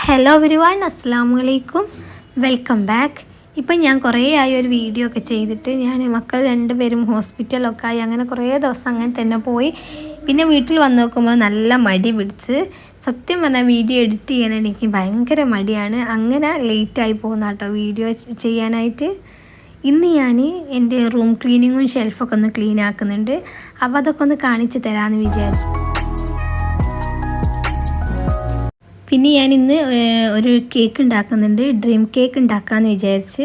Hello everyone, അസ്സലാമു അലൈക്കും, welcome back. ഇപ്പം ഞാൻ കുറേ ആയി ഒരു വീഡിയോ ഒക്കെ ചെയ്തിട്ട്. ഞാൻ മക്കൾ രണ്ടുപേരും ഹോസ്പിറ്റലൊക്കെ ആയി, അങ്ങനെ കുറേ ദിവസം അങ്ങനെ തന്നെ പോയി. പിന്നെ വീട്ടിൽ വന്ന് നോക്കുമ്പോൾ നല്ല മടി പിടിച്ച്. സത്യം പറഞ്ഞാൽ വീഡിയോ എഡിറ്റ് ചെയ്യാൻ എനിക്ക് ഭയങ്കര മടിയാണ്. അങ്ങനെ ലേറ്റായി പോകുന്ന കേട്ടോ വീഡിയോ ചെയ്യാനായിട്ട്. ഇന്ന് ഞാൻ എൻ്റെ റൂം ക്ലീനിങ്ങും ഷെൽഫൊക്കെ ഒന്ന് ക്ലീൻ ആക്കുന്നുണ്ട്. അപ്പോൾ അതൊക്കെ ഒന്ന് കാണിച്ച് തരാമെന്ന് വിചാരിച്ചു. പിന്നെ ഞാനിന്ന് ഒരു കേക്ക് ഉണ്ടാക്കുന്നുണ്ട്, ഡ്രീം കേക്ക് ഉണ്ടാക്കാമെന്ന് വിചാരിച്ച്.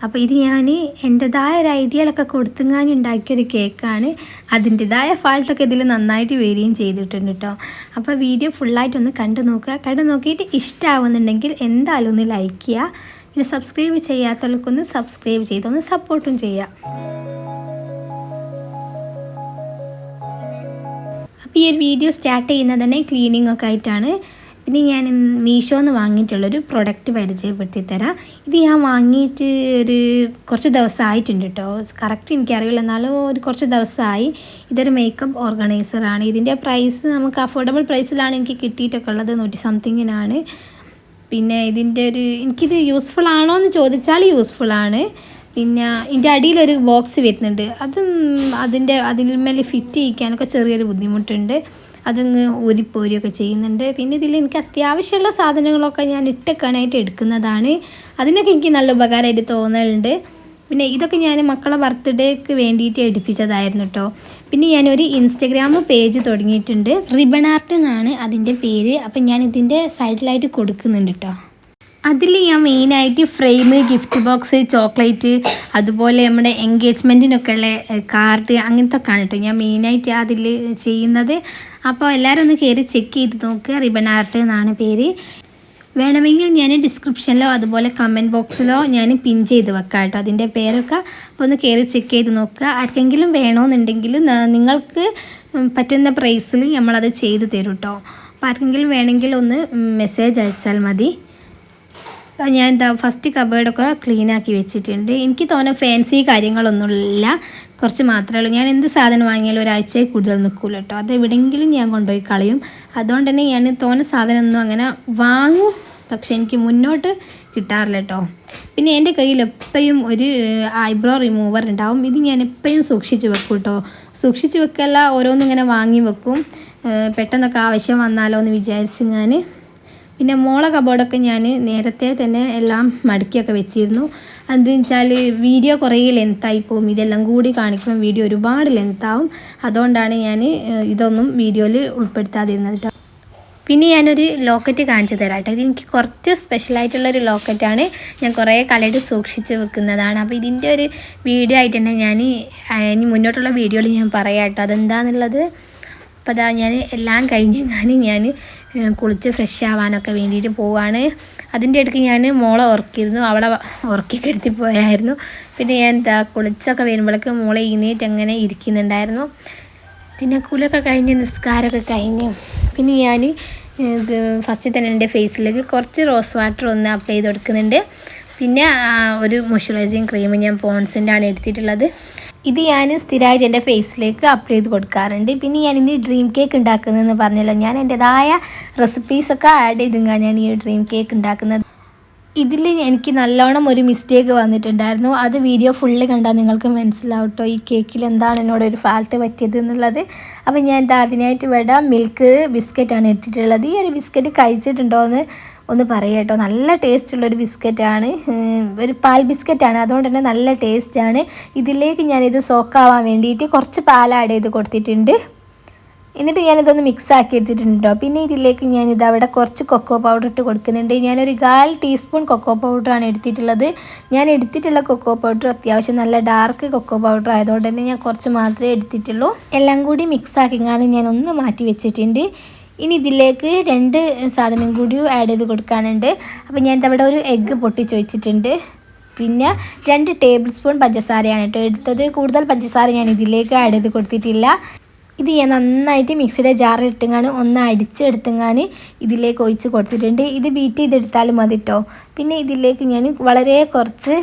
അപ്പോൾ ഇത് ഞാൻ എൻ്റെതായ ഒരു ഐഡിയയിലൊക്കെ കൊടുത്തുങ്ങാൻ ഉണ്ടാക്കിയൊരു കേക്കാണ്. അതിൻ്റെതായ ഫാൾട്ടൊക്കെ ഇതിൽ നന്നായിട്ട് വരികയും ചെയ്തിട്ടുണ്ട് കേട്ടോ. അപ്പോൾ വീഡിയോ ഫുള്ളായിട്ടൊന്ന് കണ്ടു നോക്കുക. കണ്ടു നോക്കിയിട്ട് ഇഷ്ടമാവുന്നുണ്ടെങ്കിൽ എന്തായാലും ഒന്ന് ലൈക്ക് ചെയ്യുക. പിന്നെ സബ്സ്ക്രൈബ് ചെയ്യാത്തവർക്കൊന്ന് സബ്സ്ക്രൈബ് ചെയ്തൊന്ന് സപ്പോർട്ടും ചെയ്യുക. അപ്പോൾ ഈ ഒരു വീഡിയോ സ്റ്റാർട്ട് ചെയ്യുന്നത് തന്നെ ക്ലീനിങ് ഒക്കെ ആയിട്ടാണ്. പിന്നെ ഞാൻ മീഷോന്ന് വാങ്ങിയിട്ടുള്ളൊരു പ്രൊഡക്റ്റ് പരിചയപ്പെടുത്തി തരാം. ഇത് ഞാൻ വാങ്ങിയിട്ട് കുറച്ച് ദിവസമായിട്ടുണ്ട് കേട്ടോ. കറക്റ്റ് എനിക്കറിയില്ല, എന്നാലും കുറച്ച് ദിവസമായി. ഇതൊരു മേക്കപ്പ് ഓർഗനൈസറാണ്. ഇതിൻ്റെ പ്രൈസ് നമുക്ക് അഫോർഡബിൾ പ്രൈസിലാണ് എനിക്ക് കിട്ടിയിട്ടൊക്കെ ഉള്ളത്, 100 സംതിങ്ങിനാണ്. പിന്നെ എനിക്കിത് യൂസ്ഫുൾ ആണോ എന്ന് ചോദിച്ചാൽ യൂസ്ഫുള്ളാണ്. പിന്നെ ഇതിൻ്റെ അടിയിലൊരു ബോക്സ് വരുന്നുണ്ട്. അതിന്മേൽ ഫിറ്റ് ചെയ്യിക്കാനൊക്കെ ചെറിയൊരു ബുദ്ധിമുട്ടുണ്ട്. അതങ്ങ് ഊരിപ്പോരിയൊക്കെ ചെയ്യുന്നുണ്ട്. പിന്നെ ഇതിൽ എനിക്ക് അത്യാവശ്യമുള്ള സാധനങ്ങളൊക്കെ ഞാൻ ഇട്ടേക്കാനായിട്ട് എടുക്കുന്നതാണ്. അതിനൊക്കെ എനിക്ക് നല്ല ഉപകാരമായിട്ട് തോന്നലുണ്ട്. പിന്നെ ഇതൊക്കെ ഞാൻ മക്കളെ ബർത്ത്ഡേക്ക് വേണ്ടിയിട്ട് എടുപ്പിച്ചതായിരുന്നു കേട്ടോ. പിന്നെ ഞാനൊരു ഇൻസ്റ്റഗ്രാം പേജ് തുടങ്ങിയിട്ടുണ്ട്. റിബൺ ആർട്ട് എന്നാണ് അതിൻ്റെ പേര്. അപ്പം ഞാൻ ഇതിൻ്റെ സൈഡിലായിട്ട് കൊടുക്കുന്നുണ്ട് കേട്ടോ. അതിൽ ഞാൻ മെയിനായിട്ട് ഫ്രെയിം, ഗിഫ്റ്റ് ബോക്സ്, ചോക്ലേറ്റ്, അതുപോലെ നമ്മുടെ എൻഗേജ്മെൻറ്റിനൊക്കെ ഉള്ള കാർഡ്, അങ്ങനത്തെ ഒക്കെ ആണ് കേട്ടോ ഞാൻ മെയിനായിട്ട് അതിൽ ചെയ്യുന്നത്. അപ്പോൾ എല്ലാവരും ഒന്ന് കയറി ചെക്ക് ചെയ്ത് നോക്കുക. റിബൺ ആർട്ട് എന്നാണ് പേര്. വേണമെങ്കിൽ ഞാൻ ഡിസ്ക്രിപ്ഷനിലോ അതുപോലെ കമൻറ്റ് ബോക്സിലോ ഞാൻ പിൻ ചെയ്ത് വെക്കാം കേട്ടോ അതിൻ്റെ പേരൊക്കെ. അപ്പോൾ ഒന്ന് കയറി ചെക്ക് ചെയ്ത് നോക്കുക. ആർക്കെങ്കിലും വേണമെന്നുണ്ടെങ്കിൽ നിങ്ങൾക്ക് പറ്റുന്ന പ്രൈസിൽ നമ്മളത് ചെയ്തു തരും കേട്ടോ. അപ്പോൾ ആർക്കെങ്കിലും വേണമെങ്കിൽ ഒന്ന് മെസ്സേജ് അയച്ചാൽ മതി. ഞാൻ ഫസ്റ്റ് കബേർഡൊക്കെ ക്ലീനാക്കി വെച്ചിട്ടുണ്ട്. എനിക്ക് തോന്നുന്ന ഫാൻസി കാര്യങ്ങളൊന്നുമില്ല, കുറച്ച് മാത്രമേ ഉള്ളൂ. ഞാൻ എന്ത് സാധനം വാങ്ങിയാലും ഒരാഴ്ചയിൽ കൂടുതൽ നിൽക്കില്ല കേട്ടോ. അത് എവിടെയെങ്കിലും ഞാൻ കൊണ്ടുപോയി കളയും. അതുകൊണ്ട് തന്നെ ഞാൻ തോന്നുന്ന സാധനമൊന്നും അങ്ങനെ വാങ്ങും, പക്ഷെ എനിക്ക് മുന്നോട്ട് കിട്ടാറില്ല കേട്ടോ. പിന്നെ എൻ്റെ കയ്യിൽ എപ്പോഴും ഒരു ഐബ്രോ റിമൂവർ ഉണ്ടാവും. ഇത് ഞാൻ എപ്പോഴും സൂക്ഷിച്ച് വെക്കും കേട്ടോ. സൂക്ഷിച്ച് വെക്കല്ല, ഓരോന്നും ഇങ്ങനെ വാങ്ങി വെക്കും, പെട്ടെന്നൊക്കെ ആവശ്യം വന്നാലോ എന്ന് വിചാരിച്ച് ഞാൻ. പിന്നെ മോളെ കബോർഡൊക്കെ ഞാൻ നേരത്തെ തന്നെ എല്ലാം മടക്കിയൊക്കെ വെച്ചിരുന്നു. എന്താണെന്ന് വെച്ചാൽ വീഡിയോ കുറേ ലെങ്ത്തായി പോകും. ഇതെല്ലാം കൂടി കാണിക്കുമ്പോൾ വീഡിയോ ഒരുപാട് ലെങ്ത്താവും. അതുകൊണ്ടാണ് ഞാൻ ഇതൊന്നും വീഡിയോയിൽ ഉൾപ്പെടുത്താതിരുന്നത് കേട്ടോ. പിന്നെ ഞാനൊരു ലോക്കറ്റ് കാണിച്ചു തരാം കേട്ടോ. ഇതെനിക്ക് കുറച്ച് സ്പെഷ്യലായിട്ടുള്ളൊരു ലോക്കറ്റാണ്. ഞാൻ കുറേ കാലമായിട്ട് സൂക്ഷിച്ച് വെക്കുന്നതാണ്. അപ്പോൾ ഇതിൻ്റെ ഒരു വീഡിയോ ആയിട്ട് തന്നെ ഞാൻ ഇനി മുന്നോട്ടുള്ള വീഡിയോയിൽ ഞാൻ പറയാം കേട്ടോ അതെന്താണെന്നുള്ളത്. അപ്പോൾ അതാ ഞാൻ എല്ലാം കഴിഞ്ഞ് ഞാൻ കുളിച്ച് ഫ്രഷ് ആവാനൊക്കെ വേണ്ടിയിട്ട് പോവാണ്. അതിൻ്റെ ഇടയ്ക്ക് ഞാൻ മോളെ ഉറക്കിയിരുന്നു, അവളെ ഉറക്കി കെടുത്തി പോയായിരുന്നു. പിന്നെ ഞാൻ കുളിച്ചൊക്കെ വരുമ്പോഴേക്ക് മോളെ എഴുന്നേറ്റ് അങ്ങനെ ഇരിക്കുന്നുണ്ടായിരുന്നു. പിന്നെ കുളിയൊക്കെ കഴിഞ്ഞ് നിസ്കാരമൊക്കെ കഴിഞ്ഞ് പിന്നെ ഞാൻ ഫസ്റ്റ് തന്നെ എൻ്റെ ഫേസിലേക്ക് കുറച്ച് റോസ് വാട്ടർ ഒന്ന് അപ്ലൈ ചെയ്ത് കൊടുക്കുന്നുണ്ട്. പിന്നെ ഒരു മോയ്സ്ചറൈസിങ് ക്രീം ഞാൻ പോൺസിൻ്റെ ആണ് എടുത്തിട്ടുള്ളത്. ഇത് ഞാൻ സ്ഥിരമായിട്ട് എൻ്റെ ഫേസിലേക്ക് അപ്ലൈ ചെയ്ത് കൊടുക്കാറുണ്ട്. പിന്നെ ഞാനിന്ന് ഡ്രീം കേക്ക് ഉണ്ടാക്കുന്നതെന്ന് പറഞ്ഞല്ലോ, ഞാൻ എൻ്റെതായ റെസിപ്പീസൊക്കെ ആഡ് ചെയ്തിങ്ങാണ് ഞാൻ ഈ ഡ്രീം കേക്ക് ഉണ്ടാക്കുന്നത്. ഇതിൽ എനിക്ക് നല്ലോണം ഒരു മിസ്റ്റേക്ക് വന്നിട്ടുണ്ടായിരുന്നു. അത് വീഡിയോ ഫുള്ള് കണ്ടാൽ നിങ്ങൾക്ക് മനസ്സിലാവും കേട്ടോ ഈ കേക്കിൽ എന്താണ് എന്നോടൊരു ഫാൾട്ട് പറ്റിയത് എന്നുള്ളത്. അപ്പോൾ ഞാൻ അതിനായിട്ട് മിൽക്ക് ബിസ്ക്കറ്റാണ് ഇട്ടിട്ടുള്ളത്. ഈ ഒരു ബിസ്ക്കറ്റ് കഴിച്ചിട്ടുണ്ടോ എന്ന് ഒന്ന് പറയാം കേട്ടോ. നല്ല ടേസ്റ്റുള്ളൊരു ബിസ്ക്കറ്റാണ്, ഒരു പാൽ ബിസ്ക്കറ്റാണ്. അതുകൊണ്ട് തന്നെ നല്ല ടേസ്റ്റാണ്. ഇതിലേക്ക് ഞാനിത് സോക്കാവാൻ വേണ്ടിയിട്ട് കുറച്ച് പാൽ ആഡ് ചെയ്ത് കൊടുത്തിട്ടുണ്ട്. എന്നിട്ട് ഞാനിതൊന്ന് മിക്സ് ആക്കി എടുത്തിട്ടുണ്ടോ. പിന്നെ ഇതിലേക്ക് ഞാനിത് അവിടെ കുറച്ച് കൊക്കോ പൗഡർ ഇട്ട് കൊടുക്കുന്നുണ്ട്. ഞാനൊരു 1/4 ടീസ്പൂൺ കൊക്കോ പൗഡറാണ് എടുത്തിട്ടുള്ളത്. ഞാൻ എടുത്തിട്ടുള്ള കൊക്കോ പൗഡർ അത്യാവശ്യം നല്ല ഡാർക്ക് കൊക്കോ പൗഡർ ആയതുകൊണ്ട് തന്നെ ഞാൻ കുറച്ച് മാത്രമേ എടുത്തിട്ടുള്ളൂ. എല്ലാം കൂടി മിക്സ് ആക്കിങ്ങാനും ഞാൻ ഒന്ന് മാറ്റി വെച്ചിട്ടുണ്ട്. ഇനി ഇതിലേക്ക് 2 സാധനം കൂടി ആഡ് ചെയ്ത് കൊടുക്കാനുണ്ട്. അപ്പോൾ ഞാൻ അവിടെ ഒരു എഗ്ഗ് പൊട്ടിച്ച് വെച്ചിട്ടുണ്ട്. പിന്നെ 2 ടേബിൾ സ്പൂൺ പഞ്ചസാരയാണ് കേട്ടോ എടുത്തത്. കൂടുതൽ പഞ്ചസാര ഞാൻ ഇതിലേക്ക് ആഡ് ചെയ്ത് കൊടുത്തിട്ടില്ല. ഇത് ഞാൻ നന്നായിട്ട് മിക്സിയുടെ ജാറിൽ ഇട്ടുങ്ങാണ് ഒന്ന് അടിച്ചെടുത്തുങ്ങാൻ ഇതിലേക്ക് ഒഴിച്ച് കൊടുത്തിട്ടുണ്ട്. ഇത് ബീറ്റ് ചെയ്തെടുത്താലും മതി കേട്ടോ. പിന്നെ ഇതിലേക്ക് ഞാൻ വളരെ കുറച്ച്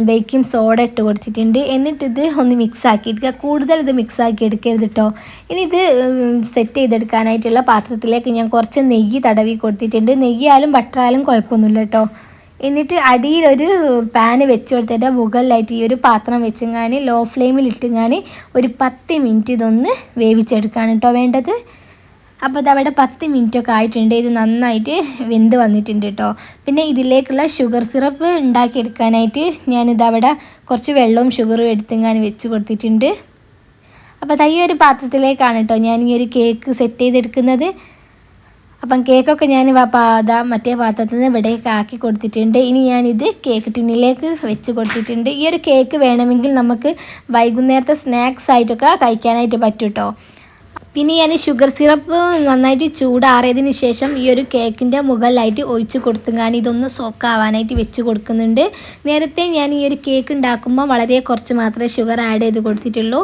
ബേക്കിംഗ് സോഡ ഇട്ട് കൊടുത്തിട്ടുണ്ട്. എന്നിട്ടിത് ഒന്ന് മിക്സ് ആക്കി എടുക്കുക. കൂടുതൽ ഇത് മിക്സ് ആക്കി എടുക്കരുത് കേട്ടോ. ഇനി ഇത് സെറ്റ് ചെയ്തെടുക്കാനായിട്ടുള്ള പാത്രത്തിലേക്ക് ഞാൻ കുറച്ച് നെയ്യ് തടവി കൊടുത്തിട്ടുണ്ട്. നെയ്യായാലും ബട്ടറായാലും കുഴപ്പമൊന്നുമില്ല കേട്ടോ. എന്നിട്ട് അടിയിലൊരു പാന് വെച്ച് കൊടുത്തിട്ട് മുകളിലായിട്ട് ഈ ഒരു പാത്രം വെച്ചെങ്ങാൻ ലോ ഫ്ലെയിമിൽ ഇട്ടെങ്ങാൻ ഒരു 10 മിനിറ്റ് ഇതൊന്ന് വേവിച്ചെടുക്കുകയാണ് കേട്ടോ വേണ്ടത്. അപ്പോൾ അതവിടെ 10 മിനിറ്റൊക്കെ ആയിട്ടുണ്ട്. ഇത് നന്നായിട്ട് വെന്ത് വന്നിട്ടുണ്ട് കേട്ടോ. പിന്നെ ഇതിലേക്കുള്ള ഷുഗർ സിറപ്പ് ഉണ്ടാക്കിയെടുക്കാനായിട്ട് ഞാനിതവിടെ കുറച്ച് വെള്ളവും ഷുഗറും എടുത്തെങ്ങാൻ വെച്ച് കൊടുത്തിട്ടുണ്ട്. അപ്പോൾ ഈ ഒരു പാത്രത്തിലേക്കാണ് കേട്ടോ ഞാൻ ഈ ഒരു കേക്ക് സെറ്റ് ചെയ്തെടുക്കുന്നത്. അപ്പം കേക്കൊക്കെ ഞാൻ മറ്റേ പാത്രത്തിൽ നിന്ന് ഇവിടേക്ക് ആക്കി കൊടുത്തിട്ടുണ്ട്. ഇനി ഞാനിത് കേക്ക് ടിന്നിലേക്ക് വെച്ച് കൊടുത്തിട്ടുണ്ട്. ഈ ഒരു കേക്ക് വേണമെങ്കിൽ നമുക്ക് വൈകുന്നേരത്തെ സ്നാക്സ് ആയിട്ടൊക്കെ കഴിക്കാനായിട്ട് പറ്റും കേട്ടോ. പിന്നെ ഞാൻ ഷുഗർ സിറപ്പ് നന്നായിട്ട് ചൂടാറിയതിന് ശേഷം ഈ ഒരു കേക്കിൻ്റെ മുകളിലായിട്ട് ഒഴിച്ച് കൊടുത്തുങ്ങാൻ ഇതൊന്ന് സോക്കാവാനായിട്ട് വെച്ച് കൊടുക്കുന്നുണ്ട്. നേരത്തെ ഞാൻ ഈ ഒരു കേക്ക് ഉണ്ടാക്കുമ്പോൾ വളരെ കുറച്ച് മാത്രമേ ഷുഗർ ആഡ് ചെയ്ത് കൊടുത്തിട്ടുള്ളൂ.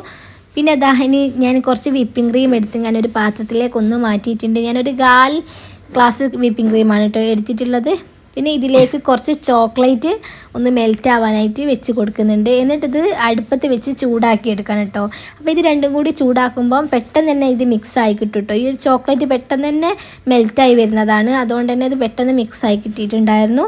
പിന്നെ ഇനി ഞാൻ കുറച്ച് വിപ്പിംഗ് ക്രീം എടുത്ത് ഞാനൊരു പാത്രത്തിലേക്ക് ഒന്ന് മാറ്റിയിട്ടുണ്ട്. ഞാനൊരു 1/4 ഗ്ലാസ് വിപ്പിംഗ് ക്രീമാണ് കേട്ടോ എടുത്തിട്ടുള്ളത്. പിന്നെ ഇതിലേക്ക് കുറച്ച് ചോക്ലേറ്റ് ഒന്ന് മെൽറ്റ് ആവാനായിട്ട് വെച്ച് കൊടുക്കുന്നുണ്ട്. എന്നിട്ടിത് അടുപ്പത്ത് വെച്ച് ചൂടാക്കി എടുക്കണം കേട്ടോ. അപ്പോൾ ഇത് രണ്ടും കൂടി ചൂടാക്കുമ്പം പെട്ടെന്ന് തന്നെ ഇത് മിക്സായി കിട്ടും കേട്ടോ. ഈ ഒരു ചോക്ലേറ്റ് പെട്ടെന്ന് തന്നെ മെൽറ്റായി വരുന്നതാണ്. അതുകൊണ്ട് തന്നെ ഇത് പെട്ടെന്ന് മിക്സായി കിട്ടിയിട്ടുണ്ടായിരുന്നു.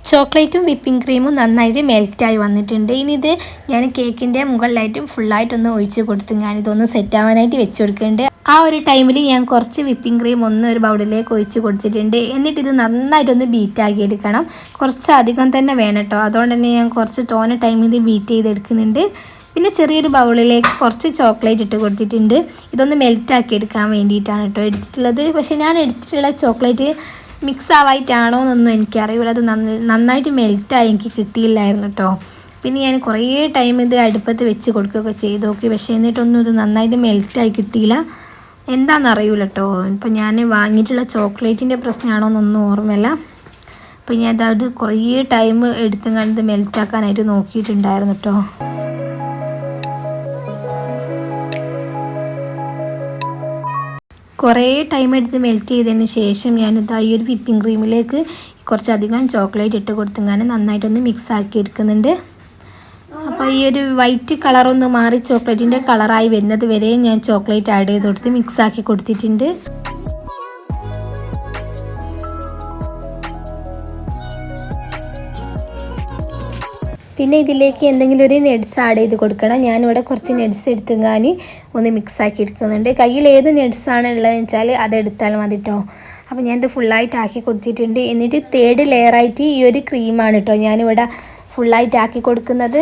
ചോക്ലേറ്റും വിപ്പിംഗ് ക്രീമും നന്നായിട്ട് മെൽറ്റായി വന്നിട്ടുണ്ട്. ഇനി ഇത് ഞാൻ കേക്കിൻ്റെ മുകളിലായിട്ടും ഫുള്ളായിട്ടൊന്ന് ഒഴിച്ച് കൊടുത്ത് ഞാനിതൊന്ന് സെറ്റ് ആവാനായിട്ട് വെച്ച് കൊടുക്കുന്നുണ്ട്. ആ ഒരു ടൈമിൽ ഞാൻ കുറച്ച് വിപ്പിംഗ് ക്രീം ഒരു ബൗളിലേക്ക് ഒഴിച്ച് കൊടുത്തിട്ടുണ്ട്. എന്നിട്ട് ഇത് നന്നായിട്ടൊന്ന് ബീറ്റാക്കി എടുക്കണം. കുറച്ച് അധികം തന്നെ വേണം കേട്ടോ. അതുകൊണ്ട് തന്നെ ഞാൻ കുറച്ച് തോനെ ടൈമിൽ ഇത് ബീറ്റ് ചെയ്തെടുക്കുന്നുണ്ട്. പിന്നെ ചെറിയൊരു ബൗളിലേക്ക് കുറച്ച് ചോക്ലേറ്റ് ഇട്ട് കൊടുത്തിട്ടുണ്ട്. ഇതൊന്ന് മെൽറ്റാക്കി എടുക്കാൻ വേണ്ടിയിട്ടാണ് കേട്ടോ എടുത്തിട്ടുള്ളത്. പക്ഷേ ഞാൻ എടുത്തിട്ടുള്ള ചോക്ലേറ്റ് മിക്സ് ആവായിട്ടാണോ എന്നൊന്നും എനിക്കറിയില്ല. അത് നന്നായിട്ട് മെൽറ്റായി എനിക്ക് കിട്ടിയില്ലായിരുന്നു കേട്ടോ. പിന്നെ ഞാൻ കുറേ ടൈം ഇത് അടുപ്പത്ത് വെച്ച് കൊടുക്കുകയൊക്കെ ചെയ്ത് നോക്കി. പക്ഷേ എന്നിട്ടൊന്നും ഇത് നന്നായിട്ട് മെൽറ്റായി കിട്ടിയില്ല. എന്താണെന്നറിയില്ല കേട്ടോ. ഇപ്പം ഞാൻ വാങ്ങിയിട്ടുള്ള ചോക്ലേറ്റിൻ്റെ പ്രശ്നമാണോ എന്നൊന്നും ഓർമ്മയില്ല. അപ്പോൾ ഞാൻ അത് കുറേ ടൈം എടുത്തും കണ്ട് മെൽറ്റാക്കാനായിട്ട് നോക്കിയിട്ടുണ്ടായിരുന്നു കേട്ടോ. കുറേ ടൈം എടുത്ത് മെൽറ്റ് ചെയ്തതിന് ശേഷം ഞാനിത് ഈ ഒരു വിപ്പിംഗ് ക്രീമിലേക്ക് കുറച്ചധികം ചോക്ലേറ്റ് ഇട്ട് കൊടുത്തങ്ങാൻ നന്നായിട്ടൊന്ന് മിക്സ് ആക്കി എടുക്കുന്നുണ്ട്. അപ്പോൾ ഈ ഒരു വൈറ്റ് കളറൊന്ന് മാറി ചോക്ലേറ്റിൻ്റെ കളറായി വരുന്നത് വരെ ഞാൻ ചോക്ലേറ്റ് ആഡ് ചെയ്ത് കൊടുത്ത് മിക്സ് ആക്കി കൊടുത്തിട്ടുണ്ട്. പിന്നെ ഇതിലേക്ക് എന്തെങ്കിലും ഒരു നട്ട്സ് ആഡ് ചെയ്ത് കൊടുക്കണം. ഞാനിവിടെ കുറച്ച് നട്ട്സ് എടുത്തുങ്ങാൻ ഒന്ന് മിക്സാക്കി എടുക്കുന്നുണ്ട്. കയ്യിൽ ഏത് നട്ട്സാണ് ഉള്ളതെന്ന് വെച്ചാൽ അതെടുത്താൽ മതി കേട്ടോ. അപ്പോൾ ഞാനിത് ഫുള്ളായിട്ട് ആക്കി കൊടുത്തിട്ടുണ്ട്. എന്നിട്ട് 3rd ലെയറായിട്ട് ഈ ഒരു ക്രീമാണ് കേട്ടോ ഞാനിവിടെ ഫുള്ളായിട്ട് ആക്കി കൊടുക്കുന്നത്.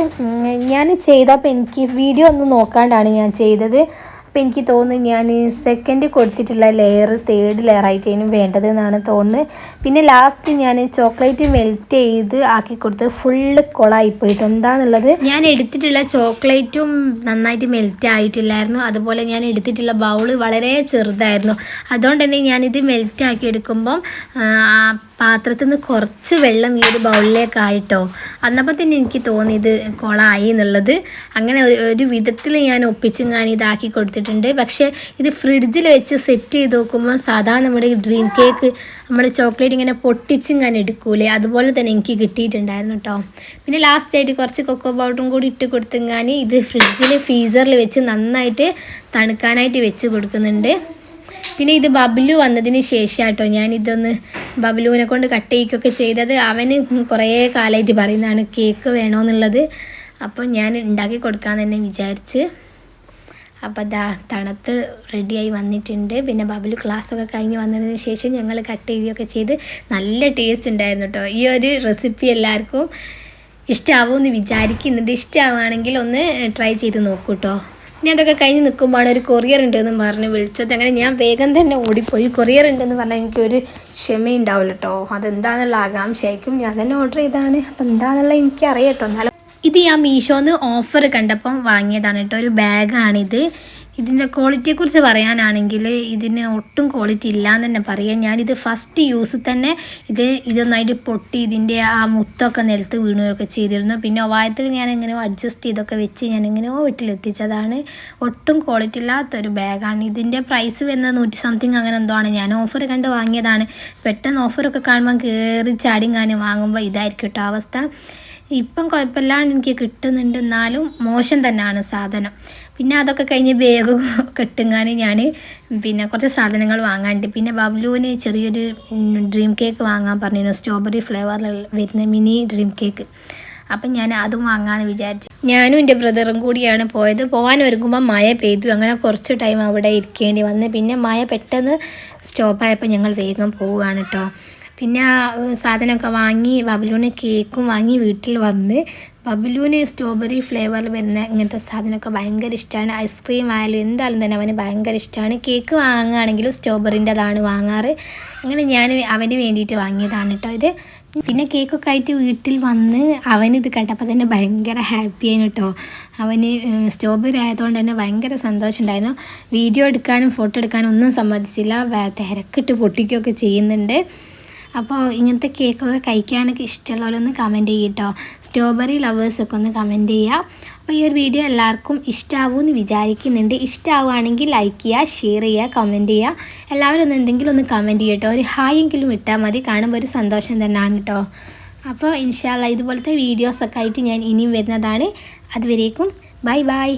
ഞാൻ ചെയ്തപ്പോൾ എനിക്ക് വീഡിയോ ഒന്നും നോക്കാണ്ടാണ് ഞാൻ ചെയ്തത്. അപ്പോൾ എനിക്ക് തോന്നുന്നു ഞാൻ സെക്കൻഡ് കൊടുത്തിട്ടുള്ള ലെയർ 3rd ലെയറായിട്ടാണ് വേണ്ടതെന്നാണ് തോന്നുന്നത്. പിന്നെ ലാസ്റ്റ് ഞാൻ ചോക്ലേറ്റ് മെൽറ്റ് ചെയ്ത് ആക്കി കൊടുത്ത് ഫുള്ള് കൊളായിപ്പോയിട്ട് എന്താണെന്നുള്ളത് ഞാൻ എടുത്തിട്ടുള്ള ചോക്ലേറ്റും നന്നായിട്ട് മെൽറ്റ് ആയിട്ടില്ലായിരുന്നു. അതുപോലെ ഞാൻ എടുത്തിട്ടുള്ള ബൗള് വളരെ ചെറുതായിരുന്നു. അതുകൊണ്ട് തന്നെ ഞാനിത് മെൽറ്റ് ആക്കി എടുക്കുമ്പം പാത്രത്തിൽ നിന്ന് കുറച്ച് വെള്ളം ഈ ഒരു ബൗളിലേക്കായിട്ടോ. അന്നപ്പോൾ തന്നെ എനിക്ക് തോന്നി ഇത് കൊളായി എന്നുള്ളത്. അങ്ങനെ ഒരു വിധത്തിൽ ഞാൻ ഒപ്പിച്ച് ഞാൻ ഇതാക്കി കൊടുത്തിട്ടുണ്ട്. പക്ഷേ ഇത് ഫ്രിഡ്ജിൽ വെച്ച് സെറ്റ് ചെയ്ത് നോക്കുമ്പോൾ സാധാരണ നമ്മുടെ ഡ്രീം കേക്ക് നമ്മൾ ചോക്ലേറ്റ് ഇങ്ങനെ പൊട്ടിച്ചും ഞാൻ എടുക്കൂലേ, അതുപോലെ തന്നെ എനിക്ക് കിട്ടിയിട്ടുണ്ടായിരുന്നു കേട്ടോ. പിന്നെ ലാസ്റ്റായിട്ട് കുറച്ച് കൊക്കോ പൗഡറും കൂടി ഇട്ട് കൊടുത്തെങ്ങാൻ ഇത് ഫ്രീസറിൽ വെച്ച് നന്നായിട്ട് തണുക്കാനായിട്ട് വെച്ച് കൊടുക്കുന്നുണ്ട്. പിന്നെ ഇത് ബബ്ലു വന്നതിന് ശേഷം കേട്ടോ ഞാനിതൊന്ന് ബബ്ലുവിനെ കൊണ്ട് കട്ട് ചെയ്യിക്കൊക്കെ ചെയ്തത്. അവന് കുറേ കാലമായിട്ട് പറയുന്നതാണ് കേക്ക് വേണമെന്നുള്ളത്. അപ്പോൾ ഞാൻ ഉണ്ടാക്കി കൊടുക്കാൻ തന്നെ വിചാരിച്ച്. അപ്പോൾ തണുത്ത് റെഡിയായി വന്നിട്ടുണ്ട്. പിന്നെ ബബ്ലു ക്ലാസ്സൊക്കെ കഴിഞ്ഞ് വന്നതിന് ശേഷം ഞങ്ങൾ കട്ട് ചെയ്യുകയൊക്കെ ചെയ്ത് നല്ല ടേസ്റ്റ് ഉണ്ടായിരുന്നു കേട്ടോ. ഈ ഒരു റെസിപ്പി എല്ലാവർക്കും ഇഷ്ടമാവുമെന്ന് വിചാരിക്കുന്നുണ്ട്. ഇഷ്ടമാവുകയാണെങ്കിൽ ഒന്ന് ട്രൈ ചെയ്ത് നോക്കൂ കേട്ടോ. ഞാൻ അതൊക്കെ കഴിഞ്ഞ് നിൽക്കുമ്പോഴാണ് ഒരു കൊറിയർ ഉണ്ടെന്ന് പറഞ്ഞ് വിളിച്ചത്. അങ്ങനെ ഞാൻ വേഗം തന്നെ ഓടിപ്പോയി. കൊറിയർ ഉണ്ടെന്ന് പറഞ്ഞാൽ എനിക്കൊരു ക്ഷമയുണ്ടാവില്ല കേട്ടോ. അതെന്താണെന്നുള്ള ആകാംക്ഷയായിരിക്കും. ഞാൻ തന്നെ ഓർഡർ ചെയ്തതാണ്. അപ്പോൾ എന്താണെന്നുള്ളത് എനിക്കറിയാം കേട്ടോ. എന്നാലും ഇത് ഞാൻ മീഷോന്ന് ഓഫർ കണ്ടപ്പം വാങ്ങിയതാണ് കേട്ടോ. ഒരു ബാഗാണിത്. ഇതിൻ്റെ ക്വാളിറ്റിയെക്കുറിച്ച് പറയാനാണെങ്കിൽ ഇതിന് ഒട്ടും ക്വാളിറ്റി ഇല്ലയെന്ന് തന്നെ പറയാം. ഞാനിത് ഫസ്റ്റ് യൂസ് തന്നെ ഇതൊന്നായിട്ട് പൊട്ടി ഇതിൻ്റെ ആ മുത്തൊക്കെ നിലത്ത് വീണുകയൊക്കെ ചെയ്തിരുന്നു. പിന്നെ വായത്തിൽ ഞാൻ എങ്ങനെയോ അഡ്ജസ്റ്റ് ചെയ്തൊക്കെ വെച്ച് ഞാൻ എങ്ങനെയോ വീട്ടിലെത്തിച്ചതാണ്. ഒട്ടും ക്വാളിറ്റി ഇല്ലാത്തൊരു ബാഗാണ്. ഇതിൻ്റെ പ്രൈസ് വരുന്നത് 100 സംതിങ് അങ്ങനെ എന്തോ ആണ്. ഞാൻ ഓഫർ കണ്ട് വാങ്ങിയതാണ്. പെട്ടെന്ന് ഓഫറൊക്കെ കാണുമ്പോൾ കയറി ചാടിങ്ങാനും വാങ്ങുമ്പോൾ ഇതായിരിക്കും കേട്ടോ അവസ്ഥ. ഇപ്പം കുഴപ്പമില്ലാണ്ട് എനിക്ക് കിട്ടുന്നുണ്ട്, എന്നാലും മോശം തന്നെയാണ് സാധനം. പിന്നെ അതൊക്കെ കഴിഞ്ഞ് ബാഗ് കെട്ടുങ്ങാൻ ഞാൻ പിന്നെ കുറച്ച് സാധനങ്ങൾ വാങ്ങാനുണ്ട്. പിന്നെ ബബ്ലുവിന് ചെറിയൊരു ഡ്രീം കേക്ക് വാങ്ങാൻ പറഞ്ഞിരുന്നു, സ്ട്രോബെറി ഫ്ലേവറിൽ വരുന്ന മിനി ഡ്രീം കേക്ക്. അപ്പം ഞാൻ അതും വാങ്ങാമെന്ന് വിചാരിച്ചു. ഞാനും എൻ്റെ ബ്രദറും കൂടിയാണ് പോയത്. പോകാൻ ഒരുങ്ങുമ്പോൾ മഴ പെയ്തു. അങ്ങനെ കുറച്ച് ടൈം അവിടെ ഇരിക്കേണ്ടി വന്ന്. പിന്നെ മഴ പെട്ടെന്ന് സ്റ്റോപ്പായപ്പോൾ ഞങ്ങൾ വേഗം പോവുകയാണ് കേട്ടോ. പിന്നെ സാധനമൊക്കെ വാങ്ങി ബബ്ലുവിന് കേക്കും വാങ്ങി വീട്ടിൽ വന്ന്. ബബ്ലുവിന് സ്ട്രോബെറി ഫ്ലേവറിൽ വരുന്ന ഇങ്ങനത്തെ സാധനമൊക്കെ ഭയങ്കര ഇഷ്ടമാണ്. ഐസ്ക്രീം ആയാലും എന്തായാലും തന്നെ അവന് ഭയങ്കര ഇഷ്ടമാണ്. കേക്ക് വാങ്ങുകയാണെങ്കിലും സ്ട്രോബെറിൻ്റെതാണ് വാങ്ങാറ്. അങ്ങനെ ഞാൻ അവന് വേണ്ടിയിട്ട് വാങ്ങിയതാണ് കേട്ടോ ഇത്. പിന്നെ കേക്കൊക്കെ ആയിട്ട് വീട്ടിൽ വന്ന് അവനിത് കേട്ടപ്പോൾ തന്നെ ഭയങ്കര ഹാപ്പി ആയിരുന്നു കേട്ടോ. അവന് സ്ട്രോബെറി ആയതുകൊണ്ട് തന്നെ ഭയങ്കര സന്തോഷം ഉണ്ടായിരുന്നു. വീഡിയോ എടുക്കാനും ഫോട്ടോ എടുക്കാനും ഒന്നും സമ്മതിച്ചില്ല, തിരക്കിട്ട് പൊട്ടിക്കുകയൊക്കെ ചെയ്യുന്നുണ്ട്. അപ്പോൾ ഇങ്ങനത്തെ കേക്കൊക്കെ കഴിക്കാനൊക്കെ ഇഷ്ടമുള്ളവരൊന്ന് കമൻറ്റ് ചെയ്യട്ടോ. സ്ട്രോബെറി ലവേഴ്സൊക്കെ ഒന്ന് കമൻറ്റ് ചെയ്യുക. അപ്പോൾ ഈ ഒരു വീഡിയോ എല്ലാവർക്കും ഇഷ്ടമാവുമെന്ന് വിചാരിക്കുന്നുണ്ട്. ഇഷ്ടമാവുകയാണെങ്കിൽ ലൈക്ക് ചെയ്യുക, ഷെയർ ചെയ്യുക, കമൻറ്റ് ചെയ്യുക. എല്ലാവരും ഒന്ന് എന്തെങ്കിലും ഒന്ന് കമൻറ്റ് ചെയ്യട്ടോ. ഒരു ഹായ് എങ്കിലും ഇട്ടാൽ മതി, കാണുമ്പോൾ ഒരു സന്തോഷം തന്നെയാണ് കേട്ടോ. അപ്പോൾ ഇൻഷാ അല്ലാ ഇതുപോലത്തെ വീഡിയോസൊക്കെ ആയിട്ട് ഞാൻ ഇനിയും വരുന്നതാണ്. അതുവരേക്കും ബൈ ബൈ.